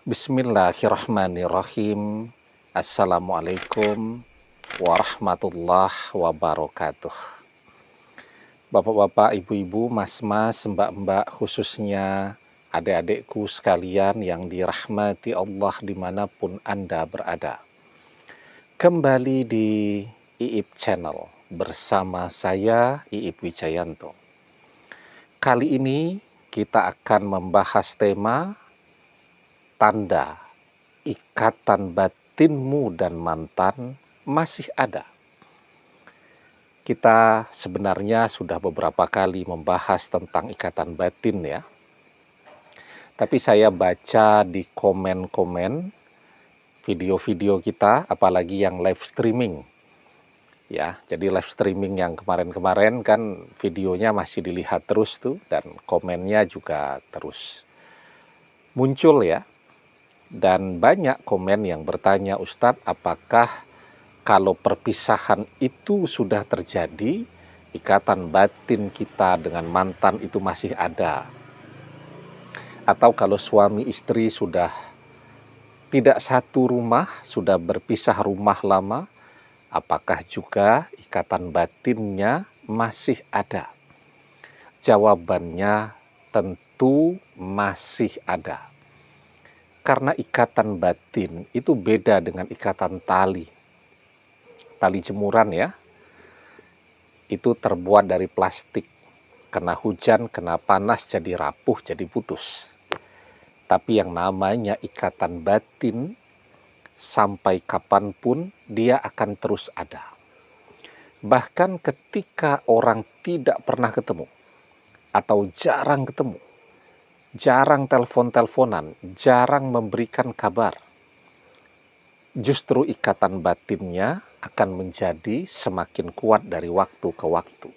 Bismillahirrahmanirrahim. Assalamualaikum warahmatullahi wabarakatuh. Bapak-bapak, ibu-ibu, mas-mas, mbak-mbak, khususnya adik-adikku sekalian yang dirahmati Allah dimanapun Anda berada. Kembali di IIP Channel bersama saya, IIP Wijayanto. Kali ini kita akan membahas tema tanda ikatan batinmu dan mantan masih ada. Kita sebenarnya sudah beberapa kali membahas tentang ikatan batin ya. Tapi saya baca di komen-komen video-video kita, apalagi yang live streaming. Ya, jadi live streaming yang kemarin-kemarin kan videonya masih dilihat terus tuh dan komennya juga terus muncul ya. Dan banyak komen yang bertanya, Ustadz, apakah kalau perpisahan itu sudah terjadi, ikatan batin kita dengan mantan itu masih ada? Atau kalau suami istri sudah tidak satu rumah, sudah berpisah rumah lama, apakah juga ikatan batinnya masih ada? Jawabannya tentu masih ada. Karena ikatan batin itu beda dengan ikatan tali. Tali jemuran ya, itu terbuat dari plastik. Kena hujan, kena panas jadi rapuh, jadi putus. Tapi yang namanya ikatan batin, sampai kapanpun dia akan terus ada. Bahkan ketika orang tidak pernah ketemu, atau jarang ketemu, jarang telepon-teleponan, jarang memberikan kabar, justru ikatan batinnya akan menjadi semakin kuat dari waktu ke waktu.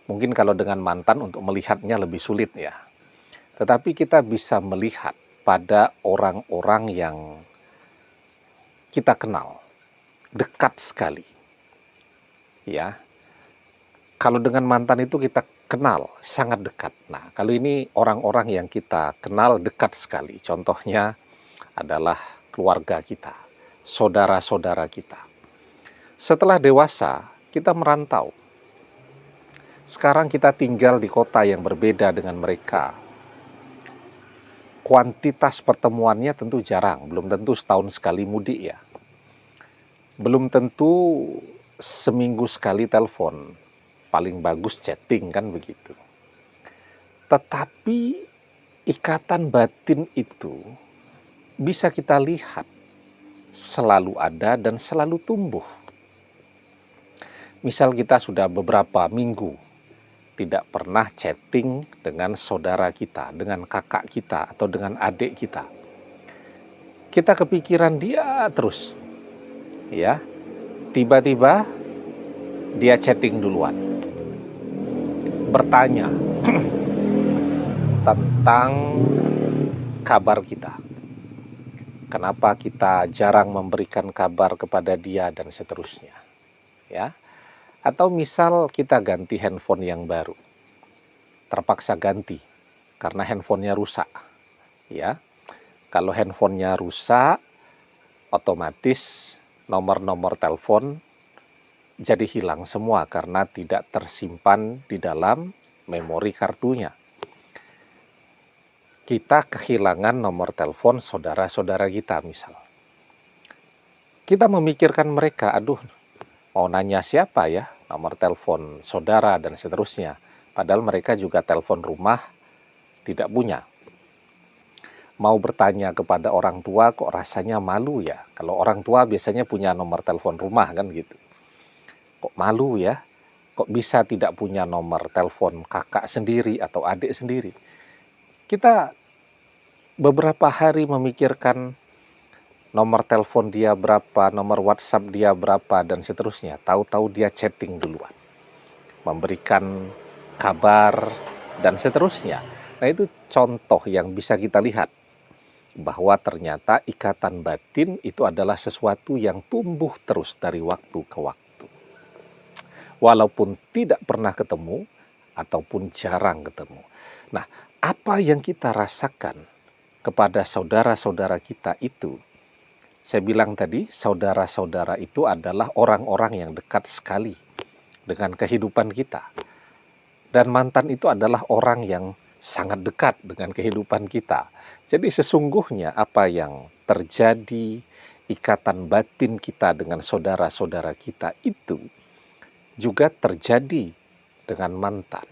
Mungkin kalau dengan mantan untuk melihatnya lebih sulit ya. Tetapi kita bisa melihat pada orang-orang yang kita kenal, dekat sekali. Ya. Kalau dengan mantan itu kita kenal, sangat dekat. Nah, kalau ini orang-orang yang kita kenal dekat sekali. Contohnya adalah keluarga kita, saudara-saudara kita. Setelah dewasa, kita merantau. Sekarang kita tinggal di kota yang berbeda dengan mereka. Kuantitas pertemuannya tentu jarang, belum tentu setahun sekali mudik ya. Belum tentu seminggu sekali telepon, paling bagus chatting kan begitu. Tetapi ikatan batin itu bisa kita lihat selalu ada dan selalu tumbuh. Misal kita sudah beberapa minggu tidak pernah chatting dengan saudara kita, dengan kakak kita, atau dengan adik kita. Kita kepikiran dia terus. Ya, tiba-tiba dia chatting duluan. Bertanya tentang kabar kita. Kenapa kita jarang memberikan kabar kepada dia dan seterusnya. Ya. Atau misal kita ganti handphone yang baru. Terpaksa ganti karena handphonenya rusak. Ya. Kalau handphonenya rusak, otomatis nomor-nomor telepon jadi hilang semua karena tidak tersimpan di dalam memori kartunya. Kita kehilangan nomor telepon saudara-saudara kita misal. Kita memikirkan mereka, aduh mau nanya siapa ya, nomor telepon saudara dan seterusnya. Padahal mereka juga telepon rumah tidak punya. Mau bertanya kepada orang tua kok rasanya malu ya. Kalau orang tua biasanya punya nomor telepon rumah kan gitu. Kok malu ya? Kok bisa tidak punya nomor telepon kakak sendiri atau adik sendiri? Kita beberapa hari memikirkan nomor telepon dia berapa, nomor WhatsApp dia berapa, dan seterusnya. Tahu-tahu dia chatting duluan. Memberikan kabar, dan seterusnya. Nah, itu contoh yang bisa kita lihat. Bahwa ternyata ikatan batin itu adalah sesuatu yang tumbuh terus dari waktu ke waktu. Walaupun tidak pernah ketemu, ataupun jarang ketemu. Nah, apa yang kita rasakan kepada saudara-saudara kita itu, saya bilang tadi, saudara-saudara itu adalah orang-orang yang dekat sekali dengan kehidupan kita. Dan mantan itu adalah orang yang sangat dekat dengan kehidupan kita. Jadi sesungguhnya apa yang terjadi, ikatan batin kita dengan saudara-saudara kita itu juga terjadi dengan mantan.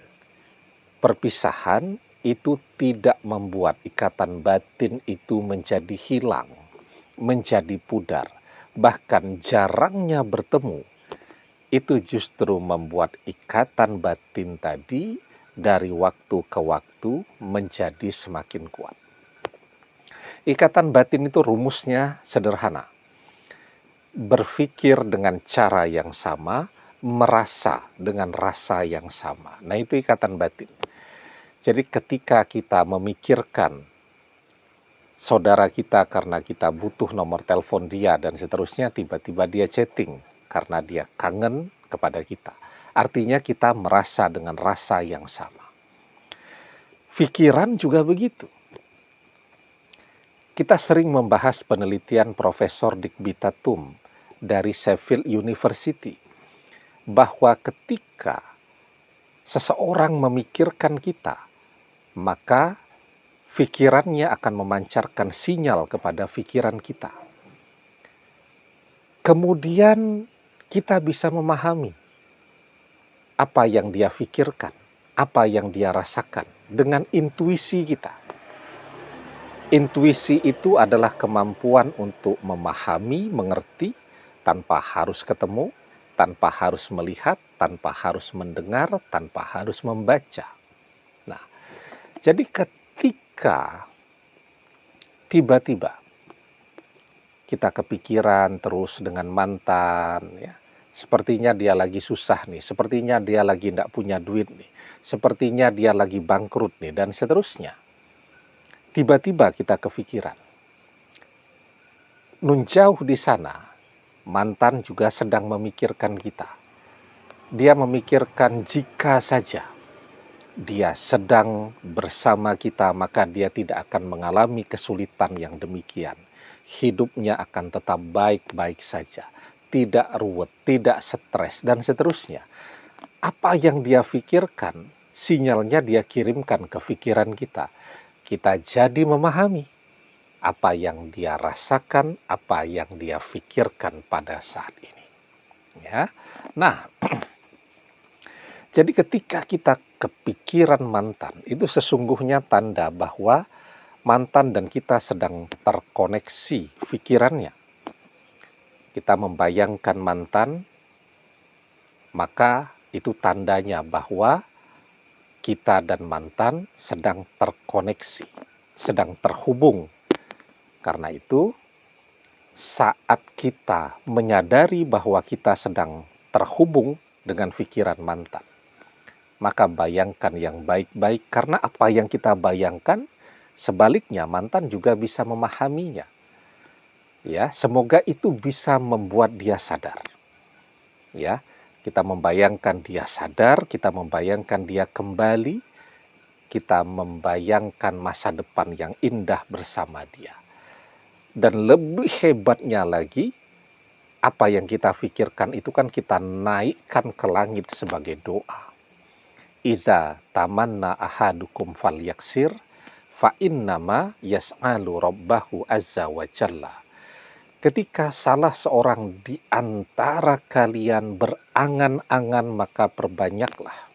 Perpisahan itu tidak membuat ikatan batin itu menjadi hilang, menjadi pudar. Bahkan jarangnya bertemu, itu justru membuat ikatan batin tadi dari waktu ke waktu menjadi semakin kuat. Ikatan batin itu rumusnya sederhana. Berpikir dengan cara yang sama, merasa dengan rasa yang sama. Nah, itu ikatan batin. Jadi ketika kita memikirkan saudara kita karena kita butuh nomor telepon dia dan seterusnya, tiba-tiba dia chatting karena dia kangen kepada kita. Artinya kita merasa dengan rasa yang sama. Pikiran juga begitu. Kita sering membahas penelitian Profesor Digby Tatum dari Sheffield University, bahwa ketika seseorang memikirkan kita, maka pikirannya akan memancarkan sinyal kepada pikiran kita. Kemudian kita bisa memahami apa yang dia pikirkan, apa yang dia rasakan dengan intuisi kita. Intuisi itu adalah kemampuan untuk memahami, mengerti, tanpa harus ketemu, tanpa harus melihat, tanpa harus mendengar, tanpa harus membaca. Nah, jadi ketika tiba-tiba kita kepikiran terus dengan mantan, ya, sepertinya dia lagi susah nih, sepertinya dia lagi tidak punya duit nih, sepertinya dia lagi bangkrut nih, dan seterusnya. Tiba-tiba kita kepikiran. Nun jauh di sana, mantan juga sedang memikirkan kita. Dia memikirkan jika saja dia sedang bersama kita, maka dia tidak akan mengalami kesulitan yang demikian. Hidupnya akan tetap baik-baik saja, tidak ruwet, tidak stres, dan seterusnya. Apa yang dia pikirkan, sinyalnya dia kirimkan ke pikiran kita. Kita jadi memahami apa yang dia rasakan, apa yang dia pikirkan pada saat ini. Ya, nah, jadi ketika kita kepikiran mantan, itu sesungguhnya tanda bahwa mantan dan kita sedang terkoneksi pikirannya. Kita membayangkan mantan, maka itu tandanya bahwa kita dan mantan sedang terkoneksi, sedang terhubung. Karena itu, saat kita menyadari bahwa kita sedang terhubung dengan pikiran mantan, maka bayangkan yang baik-baik, karena apa yang kita bayangkan, sebaliknya mantan juga bisa memahaminya. Ya, semoga itu bisa membuat dia sadar. Ya, kita membayangkan dia sadar, kita membayangkan dia kembali, kita membayangkan masa depan yang indah bersama dia. Dan lebih hebatnya lagi, apa yang kita pikirkan itu kan kita naikkan ke langit sebagai doa. Iza tamanna ahadukum falyaksir fa innama yas'alu rabbahu azza wa jalla. Ketika salah seorang di antara kalian berangan-angan, maka perbanyaklah.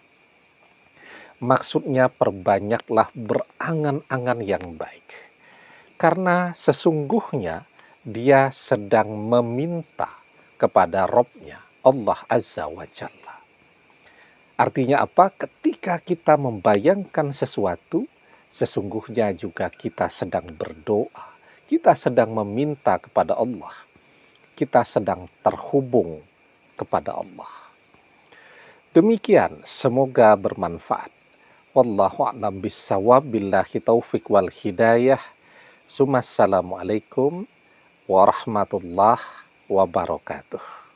Maksudnya perbanyaklah berangan-angan yang baik. Karena sesungguhnya dia sedang meminta kepada Rabb-nya, Allah Azza wa Jalla. Artinya apa? Ketika kita membayangkan sesuatu, sesungguhnya juga kita sedang berdoa. Kita sedang meminta kepada Allah. Kita sedang terhubung kepada Allah. Demikian, semoga bermanfaat. Wallahu a'lam bissawab, billahi taufik wal hidayah. Assalamualaikum warahmatullahi wabarakatuh.